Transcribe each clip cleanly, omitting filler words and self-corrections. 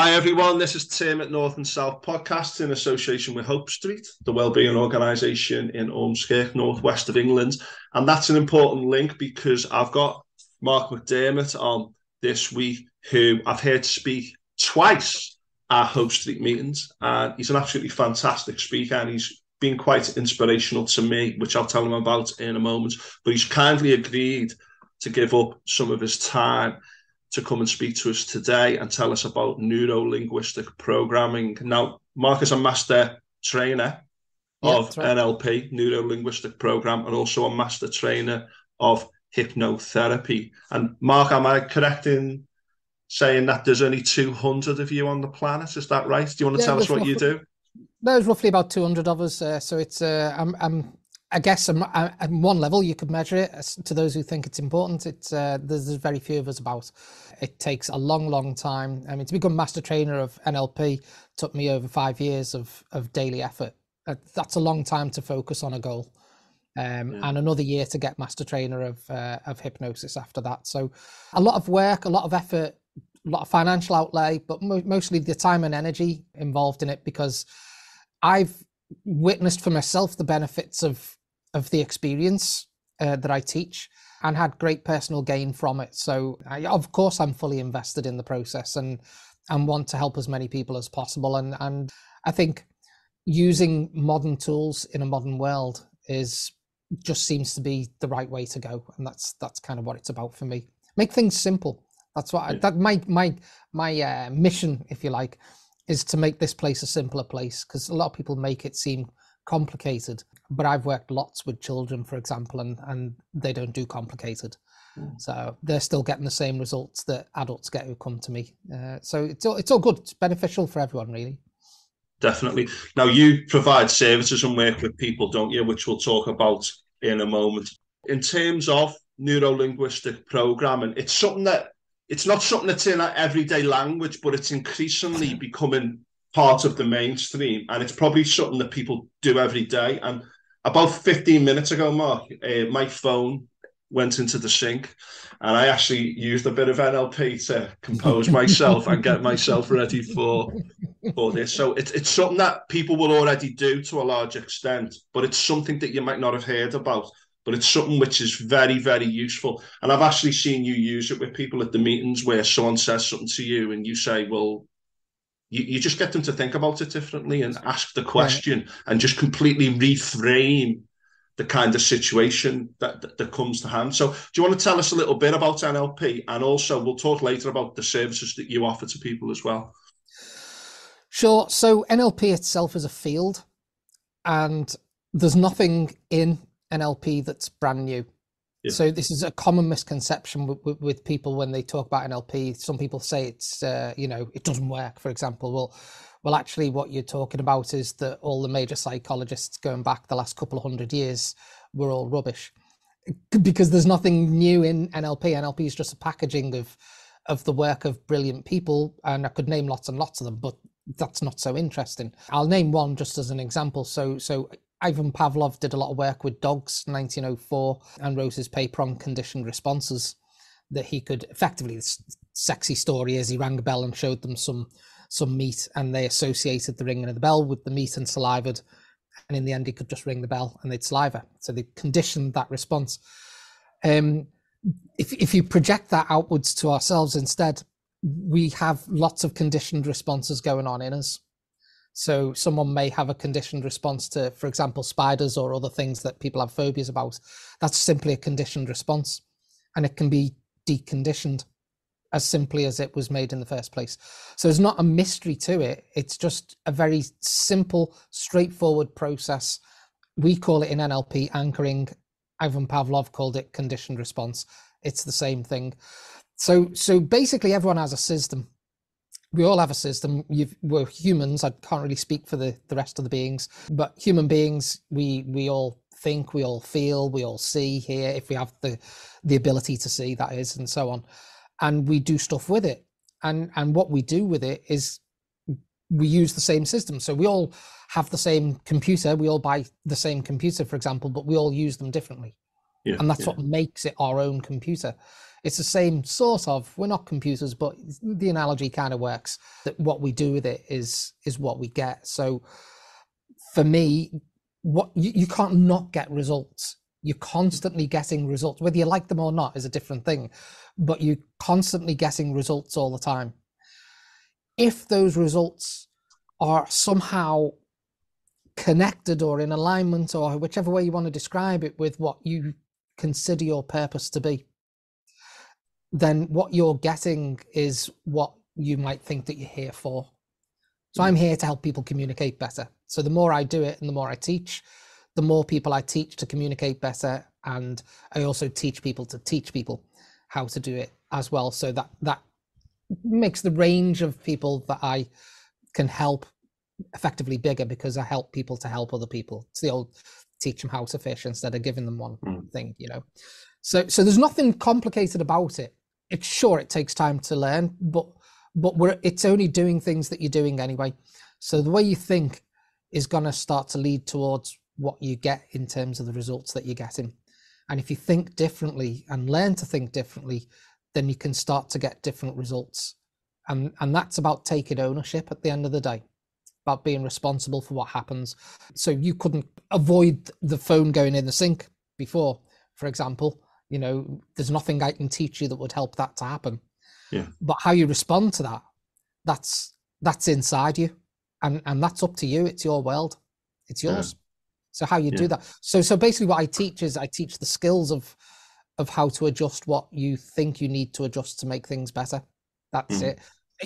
Hi everyone, this is Tim at North and South Podcast in association with Hope Street, the wellbeing organisation in Ormskirk, northwest of England. And that's an important link because I've got Marc McDermott on this week, who I've heard speak twice at Hope Street meetings. And he's an absolutely fantastic speaker, and he's been quite inspirational to me, which I'll tell him about in a moment. But he's kindly agreed to give up some of his time to come and speak to us today and tell us about neuro linguistic programming. Now, Marc is a master trainer of Right. NLP, neuro linguistic program, and also a master trainer of hypnotherapy. And Marc, am I correct in saying that there's only 200 of you on the planet? Is that right? Do you want to Yeah, tell us what you do? there's roughly about 200 of us. So it's, I guess, at one level you could measure it. To those who think it's important, there's very few of us about. It takes a long time. I mean, to become master trainer of NLP took me over 5 years of daily effort. That's a long time to focus on a goal. And another year to get master trainer of hypnosis after that. So a lot of work, a lot of effort, a lot of financial outlay, but mostly the time and energy involved in it, because I've witnessed for myself the benefits of the experience that I teach, and had great personal gain from it. So of course I'm fully invested in the process and want to help as many people as possible. And I think using modern tools in a modern world just seems to be the right way to go. And that's kind of what it's about for me. Make things simple. That's what my mission, if you like, is to make this place a simpler place, because a lot of people make it seem complicated. But I've worked lots with children, for example, and they don't do complicated. So they're still getting the same results that adults get who come to me. So it's all good. It's beneficial for everyone, really. Definitely. Now, you provide services and work with people, don't you? Which we'll talk about in a moment. In terms of neuro-linguistic programming, it's not something that's in our everyday language, but it's increasingly becoming part of the mainstream, and it's probably something that people do every day. And about 15 minutes ago, Marc, my phone went into the sink, and I actually used a bit of NLP to compose myself and get myself ready for this. So it's something that people will already do to a large extent, but it's something that you might not have heard about. But it's something which is very, very useful. And I've actually seen you use it with people at the meetings, where someone says something to you and you say, well, you just get them to think about it differently and ask the question, and just completely reframe the kind of situation that comes to hand. So do you want to tell us a little bit about NLP? And also we'll talk later about the services that you offer to people as well. Sure. So NLP itself is a field, and there's nothing in NLP that's brand new. Yeah. So this is a common misconception with people when they talk about NLP. Some people say it's, it doesn't work, for example. Well, actually what you're talking about is that all the major psychologists going back the last couple of 100 years were all rubbish, because there's nothing new in NLP. NLP is just a packaging of the work of brilliant people. And I could name lots and lots of them, but that's not so interesting. I'll name one just as an example. So Ivan Pavlov did a lot of work with dogs in 1904 and wrote his paper on conditioned responses, that he could effectively, this sexy story is, he rang a bell and showed them some meat, and they associated the ringing of the bell with the meat and salivated. And in the end, he could just ring the bell and they'd saliva. So they conditioned that response. If you project that outwards to ourselves instead, we have lots of conditioned responses going on in us. So someone may have a conditioned response to, for example, spiders or other things that people have phobias about. That's simply a conditioned response, and it can be deconditioned as simply as it was made in the first place. So there's not a mystery to it. It's just a very simple, straightforward process. We call it in NLP anchoring. Ivan Pavlov called it conditioned response. It's the same thing. So basically everyone has a system. We all have a system. We're humans. I can't really speak for the rest of the beings, but human beings, we all think, we all feel, we all see, hear, if we have the ability to see, that is, and so on. And we do stuff with it. And what we do with it is we use the same system. So we all have the same computer. We all buy the same computer, for example, but we all use them differently. Yeah, and that's what makes it our own computer. It's the same sort of, we're not computers, but the analogy kind of works, that what we do with it is what we get. So for me, what you can't not get results. You're constantly getting results, whether you like them or not is a different thing, but you're constantly getting results all the time. If those results are somehow connected or in alignment, or whichever way you want to describe it, with what you consider your purpose to be, then what you're getting is what you might think that you're here for. So I'm here to help people communicate better. So the more I do it and the more I teach, the more people I teach to communicate better. And I also teach people to teach people how to do it as well. So that makes the range of people that I can help effectively bigger, because I help people to help other people. It's the old teach them how to fish instead of giving them one thing, you know. So there's nothing complicated about it. It's sure it takes time to learn, but it's only doing things that you're doing anyway. So the way you think is going to start to lead towards what you get in terms of the results that you're getting. And if you think differently and learn to think differently, then you can start to get different results. And that's about taking ownership at the end of the day, about being responsible for what happens. So you couldn't avoid the phone going in the sink before, for example. You know, there's nothing I can teach you that would help that to happen. Yeah. But how you respond to that, that's inside you, and that's up to you. It's your world, it's yours. Yeah. So how you do that. So basically what I teach is I teach the skills of how to adjust what you think you need to adjust to make things better. That's it.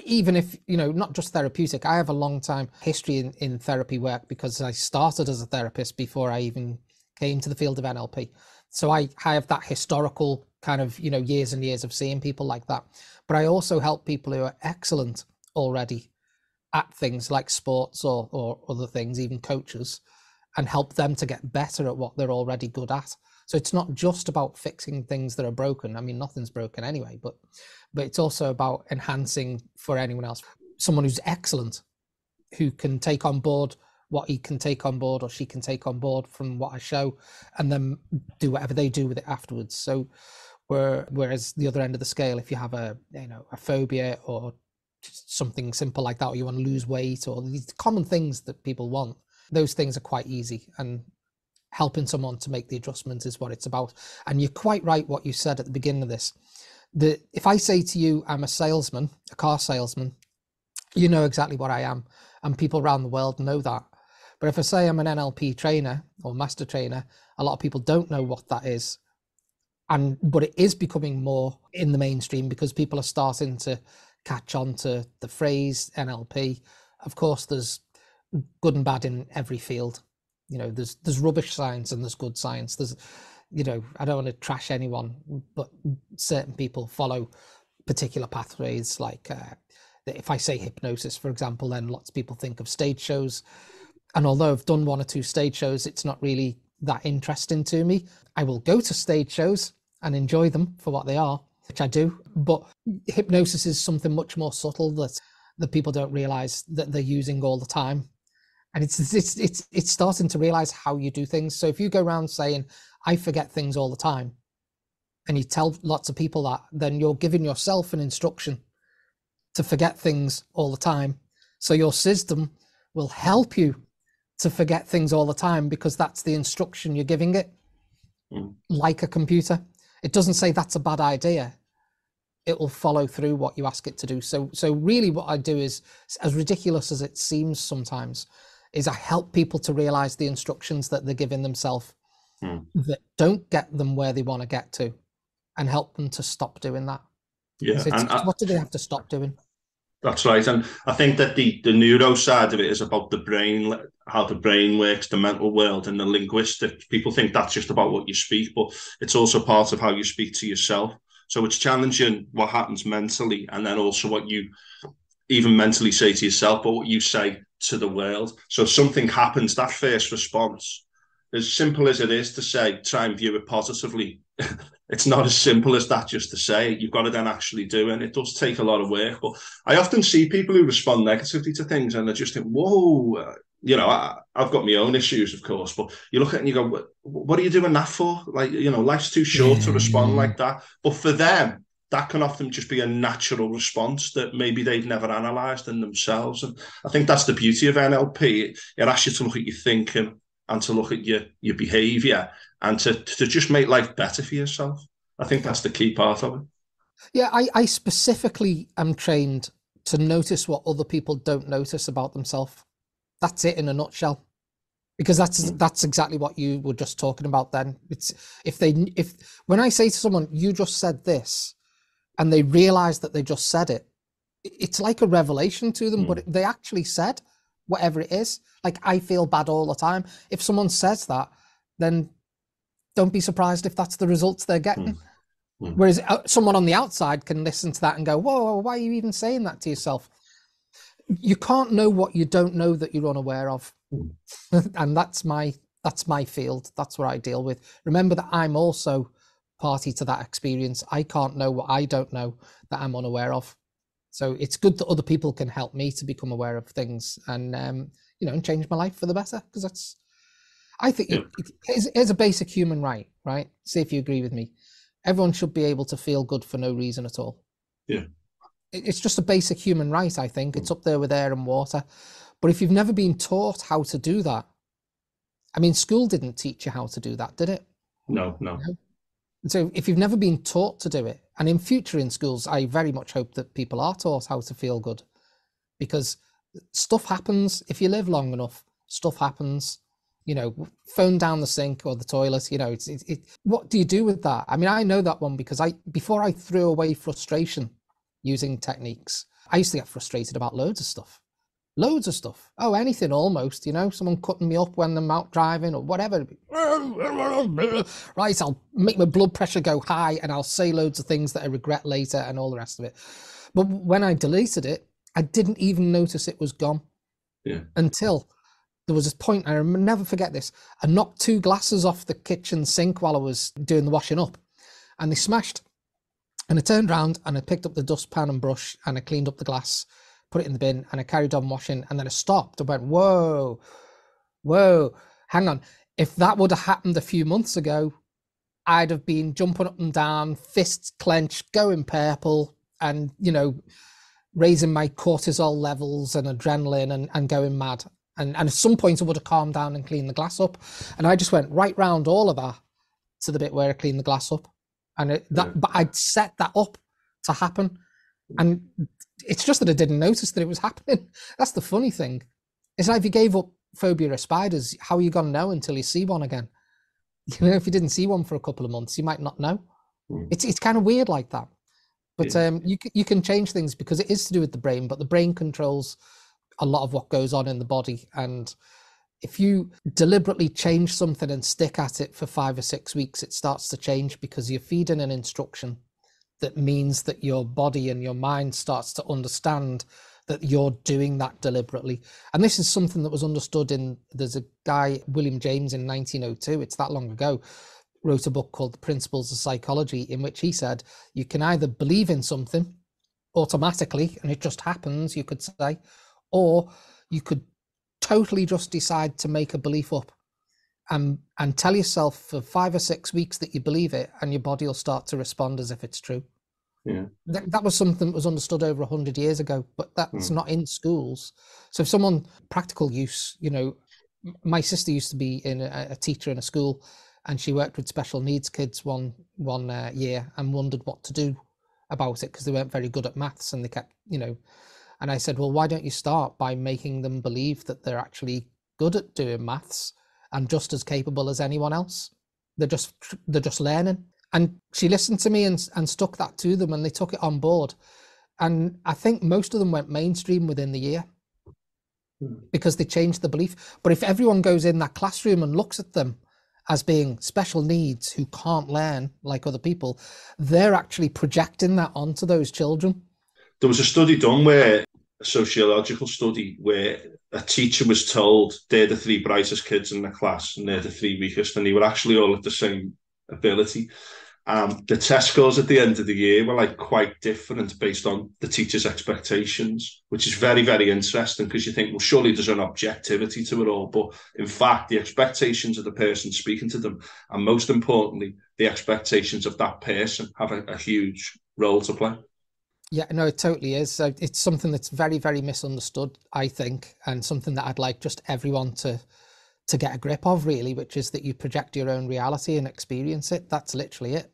Even if, you know, not just therapeutic, I have a long time history in therapy work, because I started as a therapist before I even came to the field of NLP. So I have that historical kind of, you know, years and years of seeing people like that. But I also help people who are excellent already at things like sports or other things, even coaches, and help them to get better at what they're already good at. So it's not just about fixing things that are broken. I mean, nothing's broken anyway, but it's also about enhancing for anyone else. Someone who's excellent, who can take on board what he can take on board or she can take on board from what I show, and then do whatever they do with it afterwards. So whereas the other end of the scale, if you have a phobia or just something simple like that, or you want to lose weight, or these common things that people want, those things are quite easy, and helping someone to make the adjustment is what it's about. And you're quite right what you said at the beginning of this. If I say to you, I'm a salesman, a car salesman, you know exactly what I am, and people around the world know that. But if I say I'm an NLP trainer or master trainer, a lot of people don't know what that is. But it is becoming more in the mainstream, because people are starting to catch on to the phrase NLP. Of course, there's good and bad in every field. You know, there's rubbish science and there's good science. There's, you know, I don't want to trash anyone, but certain people follow particular pathways. Like if I say hypnosis, for example, then lots of people think of stage shows. And although I've done one or two stage shows, it's not really that interesting to me. I will go to stage shows and enjoy them for what they are, which I do. But hypnosis is something much more subtle that people don't realize that they're using all the time. And it's starting to realize how you do things. So if you go around saying, I forget things all the time, and you tell lots of people that, then you're giving yourself an instruction to forget things all the time. So your system will help you to forget things all the time, because that's the instruction you're giving it. Like a computer. It doesn't say that's a bad idea. It will follow through what you ask it to do. So really what I do is, as ridiculous as it seems sometimes, is I help people to realize the instructions that they're giving themselves that don't get them where they want to get to, and help them to stop doing that. Yeah. So what do they have to stop doing? That's right. And I think that the neuro side of it is about the brain, how the brain works, the mental world, and the linguistic. People think that's just about what you speak, but it's also part of how you speak to yourself. So it's challenging what happens mentally, and then also what you even mentally say to yourself, but what you say to the world. So if something happens, that first response, as simple as it is to say, try and view it positively, it's not as simple as that just to say it. You've got to then actually do it. And it does take a lot of work. But I often see people who respond negatively to things, and they just think, whoa, you know, I've got my own issues, of course, but you look at it and you go, what are you doing that for? Like, you know, life's too short to respond like that. But for them, that can often just be a natural response that maybe they've never analysed in themselves. And I think that's the beauty of NLP. It asks you to look at your thinking and to look at your behaviour and to just make life better for yourself. I think that's the key part of it. Yeah, I specifically am trained to notice what other people don't notice about themselves. That's it in a nutshell. Because that's exactly what you were just talking about then. It's if when I say to someone, you just said this, and they realize that they just said it, it's like a revelation to them, but they actually said whatever it is. Like, I feel bad all the time. If someone says that, then don't be surprised if that's the results they're getting. Whereas someone on the outside can listen to that and go, whoa, why are you even saying that to yourself? You can't know what you don't know that you're unaware of. And that's my field. That's what I deal with. Remember that I'm also party to that experience. I can't know what I don't know that I'm unaware of. So it's good that other people can help me to become aware of things and, and change my life for the better. Because I think it is a basic human right? See if you agree with me. Everyone should be able to feel good for no reason at all. Yeah. It's just a basic human right, I think. It's up there with air and water. But if you've never been taught how to do that, I mean, school didn't teach you how to do that, did it? No. So if you've never been taught to do it, and in future in schools, I very much hope that people are taught how to feel good, because stuff happens. If you live long enough, stuff happens. Phone down the sink or the toilet, what do you do with that? I mean, I know that one because before I threw away frustration using techniques, I used to get frustrated about loads of stuff. Oh, anything almost, someone cutting me up when I'm out driving or whatever. Right, I'll make my blood pressure go high and I'll say loads of things that I regret later and all the rest of it. But when I deleted it, I didn't even notice it was gone. Yeah. Until there was this point, I never forget this, I knocked 2 glasses off the kitchen sink while I was doing the washing up and they smashed. And I turned around and I picked up the dustpan and brush and I cleaned up the glass, put it in the bin, and I carried on washing. And then I stopped. I went, whoa, hang on. If that would have happened a few months ago, I'd have been jumping up and down, fists clenched, going purple, and, raising my cortisol levels and adrenaline and going mad. And at some point I would have calmed down and cleaned the glass up. And I just went right round all of that to the bit where I cleaned the glass up. And but I'd set that up to happen. And it's just that I didn't notice that it was happening. That's the funny thing. It's like if you gave up phobia of spiders, how are you going to know until you see one again? If you didn't see one for a couple of months, you might not know. It's kind of weird like that. But you can change things because it is to do with the brain, but the brain controls a lot of what goes on in the body. And if you deliberately change something and stick at it for 5 or 6 weeks, it starts to change because you're feeding an instruction that means that your body and your mind starts to understand that you're doing that deliberately. And this is something that was understood there's a guy, William James, in 1902, it's that long ago, wrote a book called The Principles of Psychology, in which he said, you can either believe in something automatically, and it just happens, you could say, or you could totally just decide to make a belief up and tell yourself for 5 or 6 weeks that you believe it, and your body will start to respond as if it's true. Yeah. That was something that was understood over 100 years ago, but that's not in schools. So if someone, practical use, my sister used to be a teacher in a school, and she worked with special needs kids one year and wondered what to do about it because they weren't very good at maths, and they kept, and I said, well, why don't you start by making them believe that they're actually good at doing maths and just as capable as anyone else? They're just learning. And she listened to me and stuck that to them, and they took it on board. And I think most of them went mainstream within the year because they changed the belief. But if everyone goes in that classroom and looks at them as being special needs who can't learn like other people, they're actually projecting that onto those children. There was a study done a sociological study where a teacher was told they're the 3 brightest kids in the class and they're the 3 weakest, and they were actually all at the same ability. The test scores at the end of the year were quite different based on the teacher's expectations, which is very, very interesting because you think, well, surely there's an objectivity to it all. But in fact, the expectations of the person speaking to them, and most importantly, the expectations of that person have a huge role to play. Yeah, no, it totally is. So it's something that's very, very misunderstood, I think, and something that I'd like just everyone to get a grip of, really, which is that you project your own reality and experience it. That's literally it.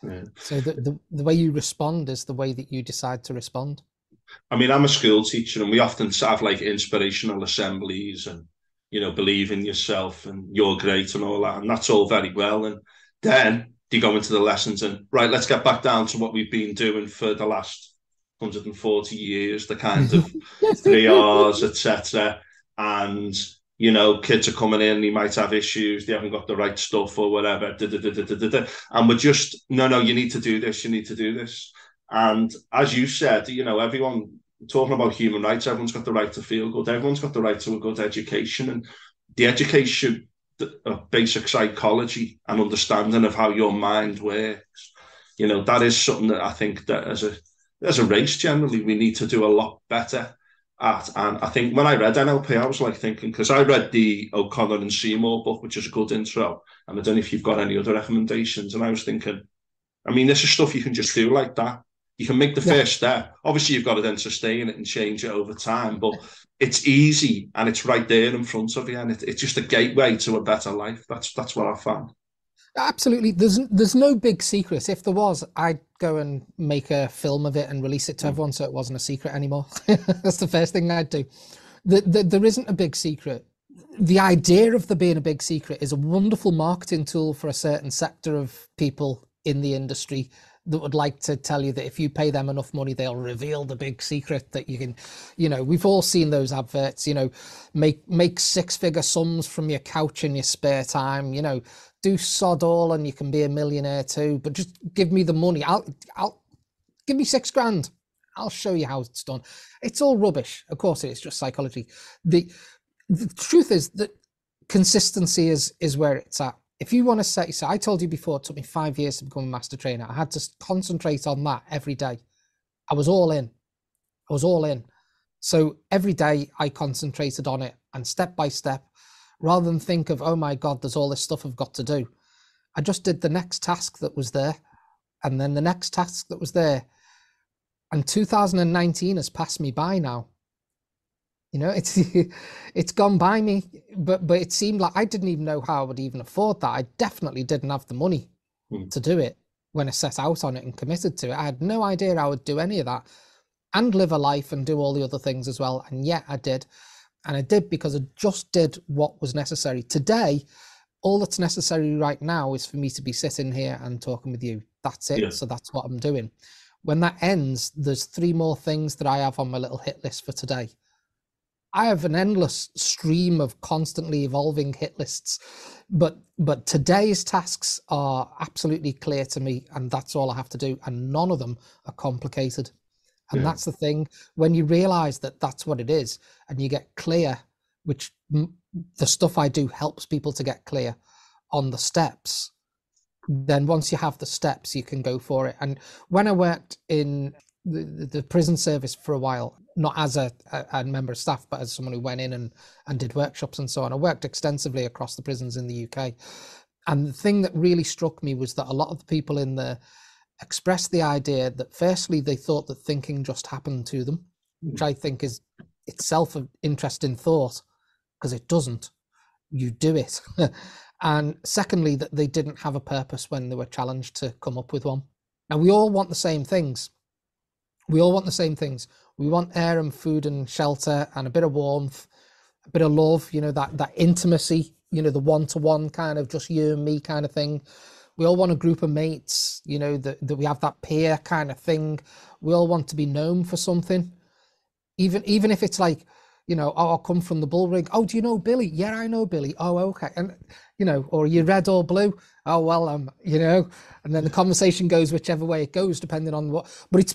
Yeah. So the way you respond is the way that you decide to respond. I mean, I'm a school teacher, and we often have like inspirational assemblies and, believe in yourself and you're great and all that. And that's all very well. And then you go into the lessons and, right, let's get back down to what we've been doing for the last 140 years, the kind of 3 Rs, etc. And, kids are coming in, they might have issues, they haven't got the right stuff or whatever. And we're just, no, you need to do this, you need to do this. And as you said, everyone talking about human rights, everyone's got the right to feel good. Everyone's got the right to a good education. And the education of basic psychology and understanding of how your mind works, that is something that I think that as a race, generally, we need to do a lot better at. And I think when I read NLP, I was like thinking, because I read the O'Connor and Seymour book, which is a good intro. And I don't know if you've got any other recommendations. And I was thinking, I mean, this is stuff you can just do like that. You can make the first step. Obviously, you've got to then sustain it and change it over time, but it's easy and it's right there in front of you, and it's just a gateway to a better life. That's what I found. Absolutely. There's no big secret. If there was, I'd go and make a film of it and release it to everyone so it wasn't a secret anymore. That's the first thing I'd do. There isn't a big secret. The idea of there being a big secret is a wonderful marketing tool for a certain sector of people in the industry that would like to tell you that if you pay them enough money, they'll reveal the big secret that you can, we've all seen those adverts, make six-figure sums from your couch in your spare time, do sod all and you can be a millionaire too, but just give me the money. I'll give me $6,000. I'll show you how it's done. It's all rubbish. Of course, it's just psychology. The truth is that consistency is where it's at. If you want to set yourself, I told you before, it took me 5 years to become a master trainer. I had to concentrate on that every day. I was all in. So every day I concentrated on it, and step by step, rather than think of, oh my God, there's all this stuff I've got to do, I just did the next task that was there, and then the next task that was there. And 2019 has passed me by now. It's gone by me, but it seemed like I didn't even know how I would even afford that. I definitely didn't have the money to do it when I set out on it and committed to it. I had no idea I would do any of that and live a life and do all the other things as well. And yet I did. And I did because I just did what was necessary. Today, all that's necessary right now is for me to be sitting here and talking with you. That's it. Yeah. So that's what I'm doing. When that ends, there's 3 more things that I have on my little hit list for today. I have an endless stream of constantly evolving hit lists, but today's tasks are absolutely clear to me, and that's all I have to do, and none of them are complicated. And that's the thing, when you realize that that's what it is, and you get clear, which the stuff I do helps people to get clear on the steps, then once you have the steps, you can go for it. And when I worked in the prison service for a while, not as a member of staff, but as someone who went in and did workshops and so on, I worked extensively across the prisons in the UK. And the thing that really struck me was that a lot of the people in there expressed the idea that firstly, they thought that thinking just happened to them, which I think is itself an interesting thought, because it doesn't. You do it. And secondly, that they didn't have a purpose when they were challenged to come up with one. Now, we all want the same things. We want air and food and shelter and a bit of warmth, a bit of love, that intimacy, the one-to-one kind of just you and me kind of thing. We all want a group of mates, that we have that peer kind of thing. We all want to be known for something. Even if it's like, oh, I come from the bull ring. Oh, do you know Billy? Yeah, I know Billy. Oh, okay. And, or are you red or blue? Oh, well, and then the conversation goes whichever way it goes, depending on what, but it's,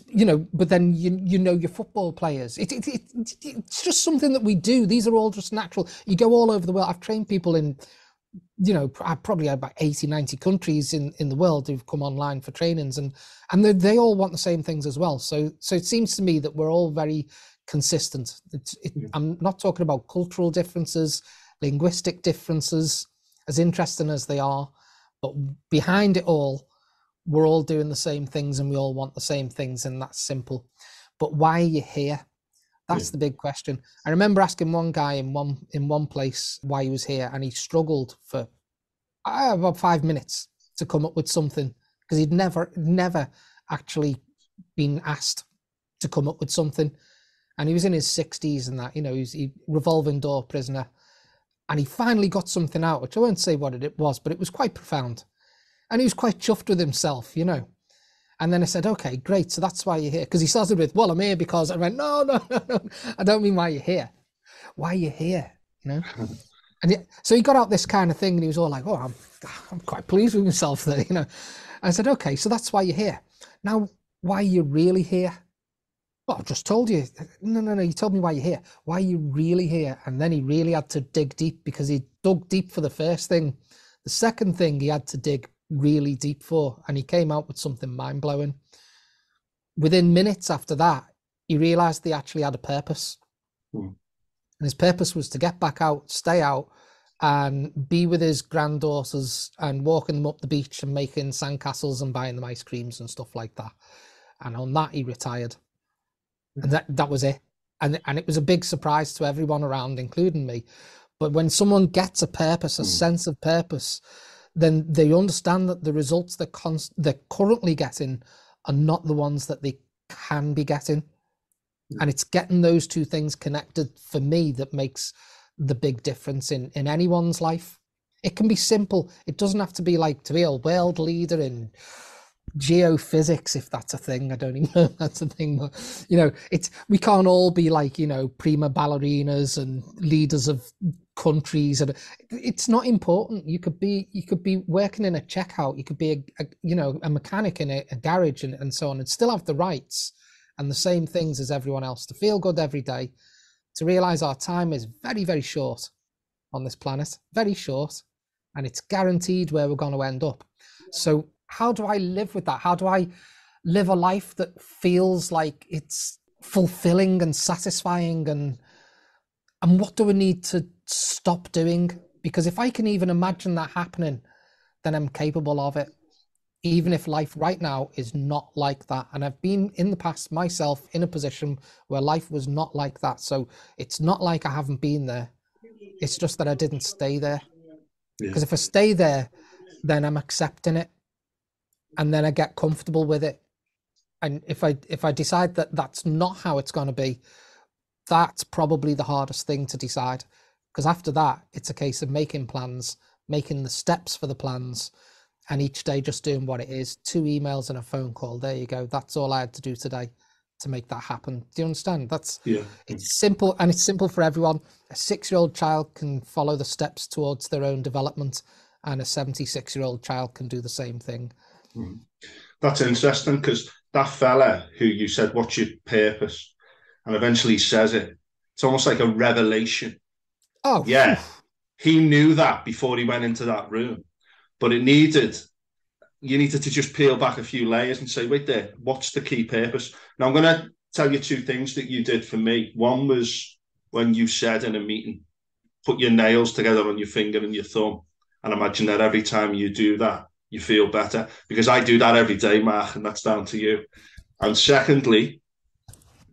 but then, your football players, it's just something that we do. These are all just natural. You go all over the world. I've trained people in, I probably had about 80, 90 countries in the world who've come online for trainings, and they all want the same things as well. So it seems to me that we're all very consistent. I'm not talking about cultural differences, linguistic differences, as interesting as they are, but behind it all, we're all doing the same things and we all want the same things, and that's simple. But why are you here? That's the big question. I remember asking one guy in one place why he was here, and he struggled for about 5 minutes to come up with something, because he'd never actually been asked to come up with something. And he was in his 60s and that, you know, he's a revolving door prisoner. And he finally got something out, which I won't say what it was, but it was quite profound. And he was quite chuffed with himself, you know. And then I said, okay, great. So that's why you're here. Because he started with, well, I'm here because, I went, no. I don't mean why you're here. Why are you here? You know? And so he got out this kind of thing, and he was all like, oh, I'm quite pleased with myself there, you know. And I said, okay, so that's why you're here. Now, why are you really here? Well, I've just told you. No, you told me why you're here. Why are you really here? And then he really had to dig deep, because he dug deep for the first thing. The second thing he had to dig really deep for, and he came out with something mind-blowing. Within minutes after that, he realized he actually had a purpose. And his purpose was to get back out, stay out, and be with his granddaughters and walking them up the beach and making sandcastles and buying them ice creams and stuff like that. And on that, he retired. And that was it. And it was a big surprise to everyone around, including me. But when someone gets a purpose, a sense of purpose, then they understand that the results they're currently getting are not the ones that they can be getting. And it's getting those two things connected, for me, that makes the big difference in anyone's life. It can be simple. It doesn't have to be like to be a world leader in geophysics, if that's a thing. I don't even know if that's a thing, but you know, we can't all be like, you know, prima ballerinas and leaders of countries, and it's not important. You could be working in a checkout, you could be a mechanic in a garage and so on, and still have the rights and the same things as everyone else, to feel good every day, to realize our time is very, very short on this planet, very short, and it's guaranteed where we're going to end up. So how do I live with that? How do I live a life that feels like it's fulfilling and satisfying? And what do I need to stop doing? Because if I can even imagine that happening, then I'm capable of it, even if life right now is not like that. And I've been in the past myself in a position where life was not like that. So it's not like I haven't been there. It's just that I didn't stay there. Because if I stay there, then I'm accepting it. And then I get comfortable with it. And if I decide that that's not how it's going to be, that's probably the hardest thing to decide. Because after that, it's a case of making plans, making the steps for the plans, and each day just doing what it is. 2 emails and a phone call. There you go. That's all I had to do today to make that happen. Do you understand? It's simple, and it's simple for everyone. A 6-year-old child can follow the steps towards their own development, and a 76-year-old child can do the same thing. That's interesting, because that fella who you said, what's your purpose? And eventually says it. It's almost like a revelation. Oh, yeah. He knew that before he went into that room. But you needed to just peel back a few layers and say, wait there, what's the key purpose? Now, I'm going to tell you 2 things that you did for me. One was when you said in a meeting, put your nails together on your finger and your thumb. And imagine that every time you do that, you feel better. Because I do that every day, Mark, and that's down to you. And secondly,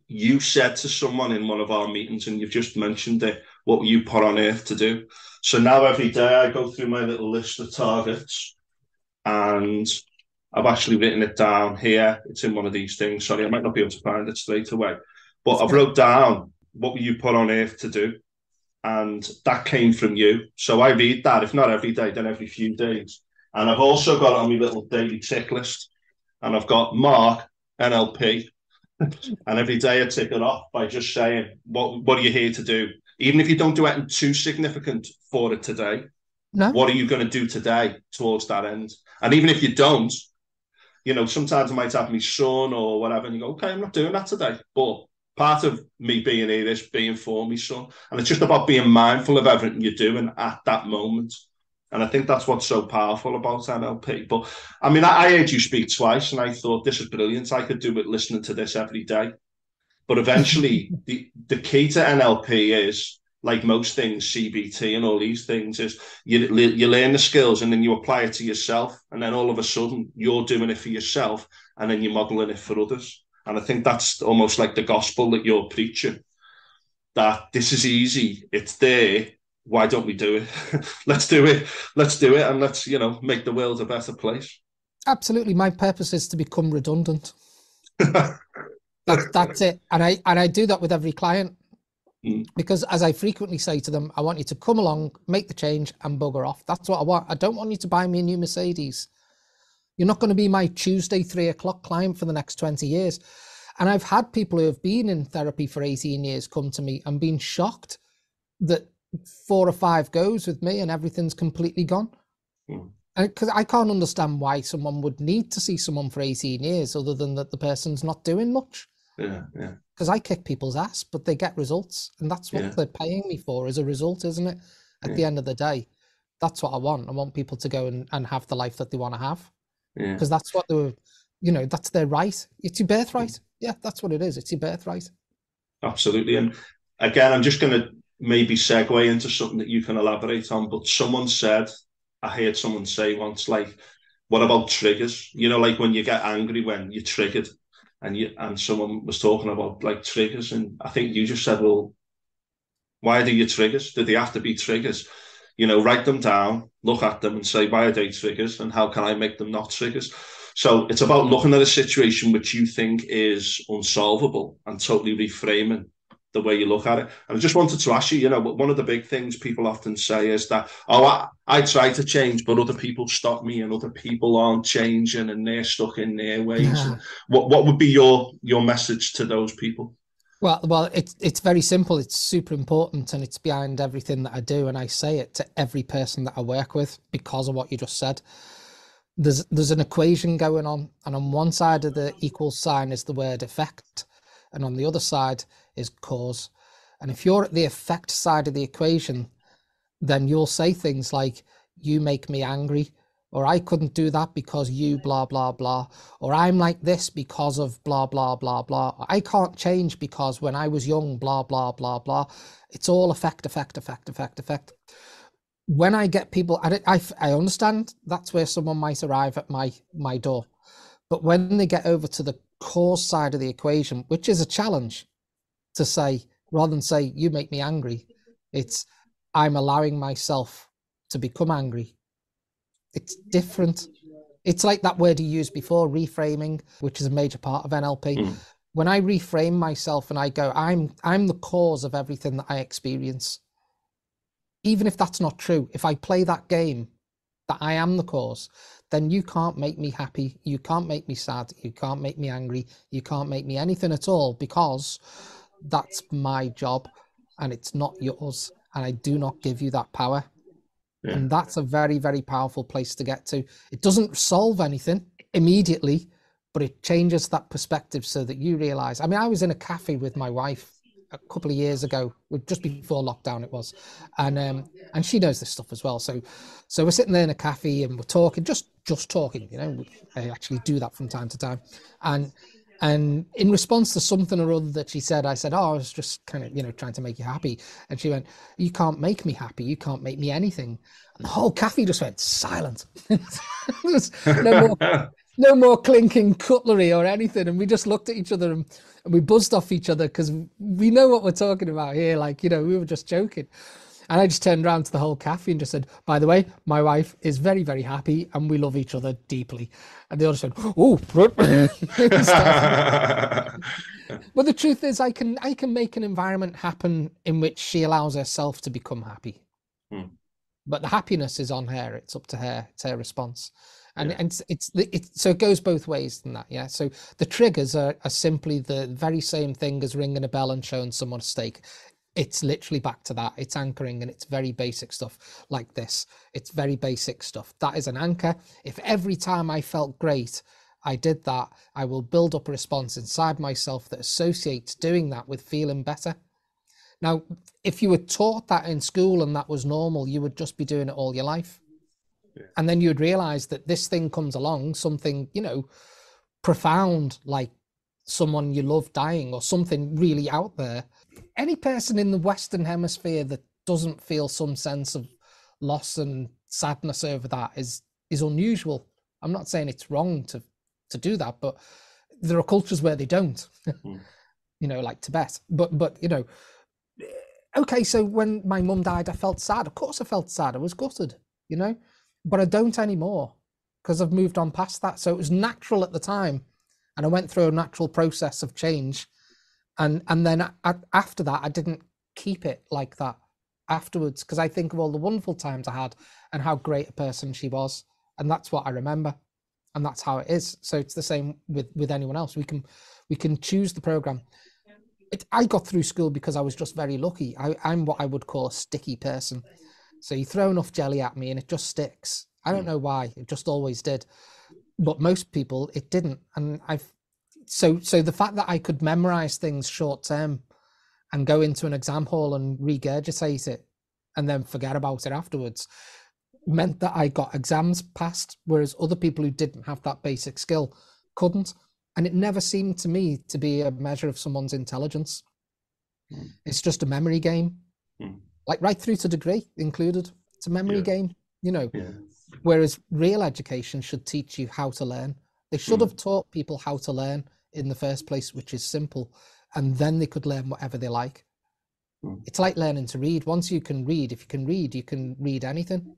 you said to someone in one of our meetings, and you've just mentioned it, what were you put on earth to do? So now every day I go through my little list of targets, and I've actually written it down here. It's in one of these things. Sorry, I might not be able to find it straight away. But I've wrote down, what were you put on earth to do? And that came from you. So I read that, if not every day, then every few days. And I've also got on my little daily tick list, and I've got Mark, NLP. And every day I tick it off by just saying, what are you here to do? Even if you don't do anything too significant for it today, what are you going to do today towards that end? And even if you don't, you know, sometimes I might have my son or whatever, and you go, okay, I'm not doing that today. But part of me being here is being for my son. And it's just about being mindful of everything you're doing at that moment. And I think that's what's so powerful about NLP. But I mean, I heard you speak twice, and I thought, this is brilliant. I could do it listening to this every day. But eventually, the key to NLP is like most things, CBT and all these things, is you learn the skills and then you apply it to yourself. And then all of a sudden you're doing it for yourself and then you're modeling it for others. And I think that's almost like the gospel that you're preaching, that this is easy. It's there. Why don't we do it? Let's do it. Let's do it. And let's, make the world a better place. Absolutely. My purpose is to become redundant. That's it. And I do that with every client. Because as I frequently say to them, I want you to come along, make the change and bugger off. That's what I want. I don't want you to buy me a new Mercedes. You're not going to be my Tuesday 3:00 client for the next 20 years. And I've had people who have been in therapy for 18 years come to me and been shocked that 4 or 5 goes with me and everything's completely gone. Because I can't understand why someone would need to see someone for 18 years other than that the person's not doing much. Yeah. Because I kick people's ass, but they get results. And that's what they're paying me for, as a result, isn't it? At the end of the day, that's what I want. I want people to go and have the life that they want to have. Because that's what they were, that's their right. It's your birthright. Yeah, that's what it is. It's your birthright. Absolutely. And again, I'm just going to maybe segue into something that you can elaborate on. But I heard someone say once, like, what about triggers? Like when you get angry, when you're triggered. And someone was talking about like triggers, and I think you just said, well, why are your triggers? Do they have to be triggers? Write them down, look at them and say, why are they triggers and how can I make them not triggers? So it's about looking at a situation which you think is unsolvable and totally reframing the way you look at it. And I just wanted to ask you, one of the big things people often say is that, I try to change, but other people stop me and other people aren't changing and they're stuck in their ways. What would be your message to those people? Well, it's very simple. It's super important and it's behind everything that I do. And I say it to every person that I work with because of what you just said. There's an equation going on, and on one side of the equal sign is the word effect, and on the other side is cause. And if you're at the effect side of the equation, then you'll say things like, you make me angry, or I couldn't do that because you blah, blah, blah, or I'm like this because of blah, blah, blah, blah. I can't change because when I was young, blah, blah, blah, blah. It's all effect, effect, effect, effect, effect. When I get people, I understand that's where someone might arrive at my door. But when they get over to the cause side of the equation, which is a challenge to say, rather than say, you make me angry, it's, I'm allowing myself to become angry. It's different. It's like that word you used before, reframing, which is a major part of NLP. When I reframe myself and I go, I'm the cause of everything that I experience. Even if that's not true, if I play that game, that I am the cause, then you can't make me happy, you can't make me sad, you can't make me angry, you can't make me anything at all, because that's my job and it's not yours, and I do not give you that power. And that's a very, very powerful place to get to. It doesn't solve anything immediately, but it changes that perspective so that you realize. I mean, I was in a cafe with my wife a couple of years ago, just before lockdown it was, and she knows this stuff as well. So we're sitting there in a cafe and we're talking, just talking. I actually do that from time to time, and in response to something or other that she said, I said, I was just kind of trying to make you happy, and she went, you can't make me happy, you can't make me anything. And the whole cafe just went silent. There's no more clinking cutlery or anything, and we just looked at each other and we buzzed off each other because we know what we're talking about here. Like, we were just joking. And I just turned around to the whole cafe and just said, by the way, my wife is very, very happy and we love each other deeply. And they all just went, oh. But the truth is, I can make an environment happen in which she allows herself to become happy. But the happiness is on her. It's up to her. It's her response. And so it goes both ways than that. Yeah. So the triggers are simply the very same thing as ringing a bell and showing someone a steak. It's literally back to that. It's anchoring, and it's very basic stuff like this. It's very basic stuff. That is an anchor. If every time I felt great, I did that, I will build up a response inside myself that associates doing that with feeling better. Now, if you were taught that in school and that was normal, you would just be doing it all your life. And then you would realize that this thing comes along, something, profound, like someone you love dying or something really out there. any person in the Western Hemisphere that doesn't feel some sense of loss and sadness over that is unusual. I'm not saying it's wrong to do that, but there are cultures where they don't, you know, like Tibet. But you know, okay, so when my mum died, I felt sad. Of course I felt sad. I was gutted, you know, but I don't anymore because I've moved on past that. So it was natural at the time, and I went through a natural process of change. And then after that, I didn't keep it like that afterwards, because I think of all the wonderful times I had and how great a person she was. And that's what I remember. And that's how it is. So it's the same with anyone else. We can choose the program. I got through school because I was just very lucky. I'm what I would call a sticky person. So you throw enough jelly at me and it just sticks. I don't know why. It just always did. But most people, it didn't. And so the fact that I could memorize things short term and go into an exam hall and regurgitate it and then forget about it afterwards meant that I got exams passed, whereas other people who didn't have that basic skill couldn't. And it never seemed to me to be a measure of someone's intelligence. It's just a memory game, like right through to degree included. It's a memory game, you know, whereas real education should teach you how to learn. They should have taught people how to learn in the first place, which is simple, and then they could learn whatever they like. It's like learning to read. Once you can read, if you can read anything.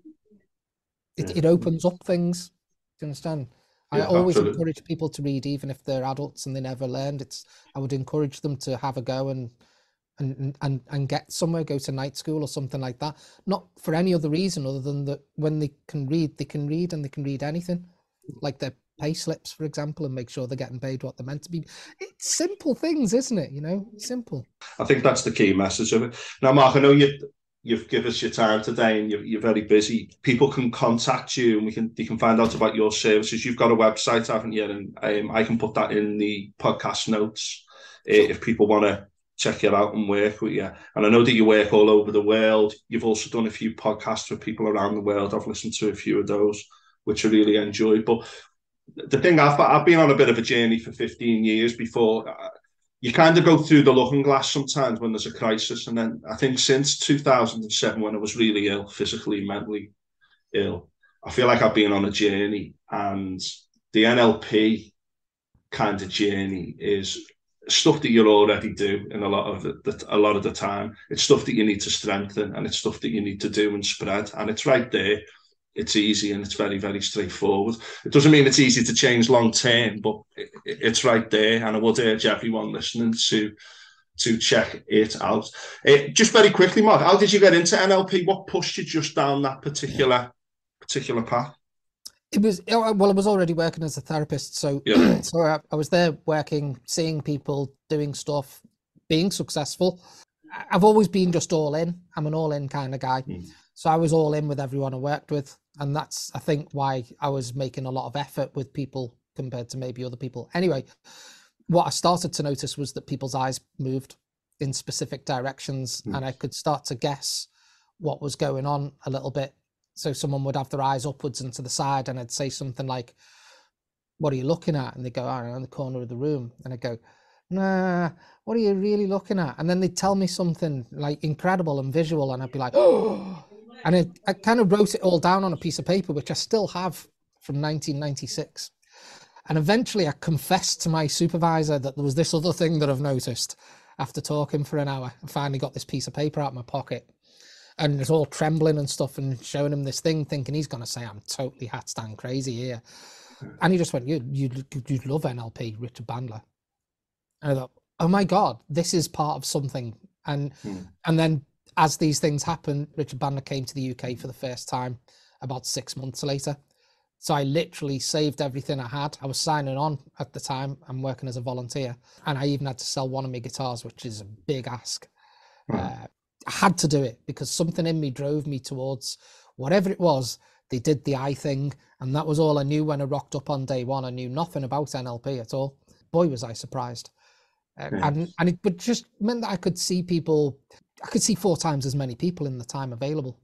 It opens up things. Do you understand? I always encourage people to read, even if they're adults and they never learned. I would encourage them to have a go and get somewhere, go to night school or something like that. Not for any other reason other than that when they can read and they can read anything, like their pay slips, for example, and make sure they're getting paid what they're meant to be. It's simple things, isn't it? You know, simple. I think that's the key message of it. Now, Mark, I know you've given us your time today and you're very busy. People can contact you and they can find out about your services. You've got a website, haven't you? And I can put that in the podcast notes if people want to check you out and work with you. And I know that you work all over the world. You've also done a few podcasts with people around the world. I've listened to a few of those, which I really enjoyed. But the thing, I've been on a bit of a journey for 15 years before. You kind of go through the looking glass sometimes when there's a crisis. And then I think since 2007, when I was really ill, physically, mentally ill, I feel like I've been on a journey. And the NLP kind of journey is stuff that you already do in a lot of the time. It's stuff that you need to strengthen, and it's stuff that you need to do and spread. And it's right there. It's easy and it's very, very straightforward. It doesn't mean it's easy to change long term, but it's right there. And I would urge everyone listening to check it out. Just very quickly, Mark, how did you get into NLP? What pushed you just down that particular path? I was already working as a therapist. So, so I was there working, seeing people, doing stuff, being successful. I've always been just all in. I'm an all in kind of guy. So I was all in with everyone I worked with. And that's, I think, why I was making a lot of effort with people compared to maybe other people. Anyway, what I started to notice was that people's eyes moved in specific directions, and I could start to guess what was going on a little bit. So someone would have their eyes upwards and to the side, and I'd say something like, "What are you looking at?" And they go, "I don't know, in the corner of the room." And I'd go, "Nah, what are you really looking at?" And then they'd tell me something like incredible and visual, and I'd be like, "Oh." And I kind of wrote it all down on a piece of paper, which I still have from 1996. And eventually I confessed to my supervisor that there was this other thing that I've noticed after talking for an hour. I finally got this piece of paper out of my pocket, and it's all trembling and stuff, and showing him this thing, thinking he's going to say I'm totally hat stand crazy here. And he just went, you love NLP, Richard Bandler. And I thought, oh my God, this is part of something. And then as these things happen, Richard Bandler came to the UK for the first time about 6 months later. So I literally saved everything I had. I was signing on at the time. I'm working as a volunteer. And I even had to sell one of my guitars, which is a big ask. I had to do it because something in me drove me towards whatever it was. They did the eye thing. And that was all I knew when I rocked up on day one. I knew nothing about NLP at all. Boy, was I surprised. And it would just meant that I could see people. I could see 4 times as many people in the time available.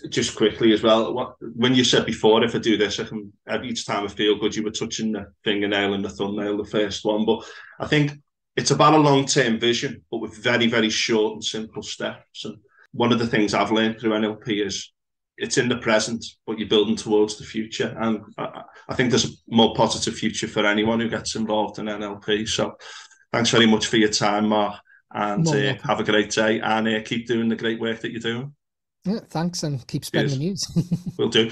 Just quickly as well, when you said before, if I do this, I can, each time I feel good, you were touching the fingernail and the thumbnail, the first one. But I think it's about a long-term vision, but with very, very short and simple steps. And one of the things I've learned through NLP is it's in the present, but you're building towards the future. And I think there's a more positive future for anyone who gets involved in NLP. So thanks very much for your time, Mark, and have a great day, and keep doing the great work that you're doing. Yeah, thanks, and keep spreading the news. Will do.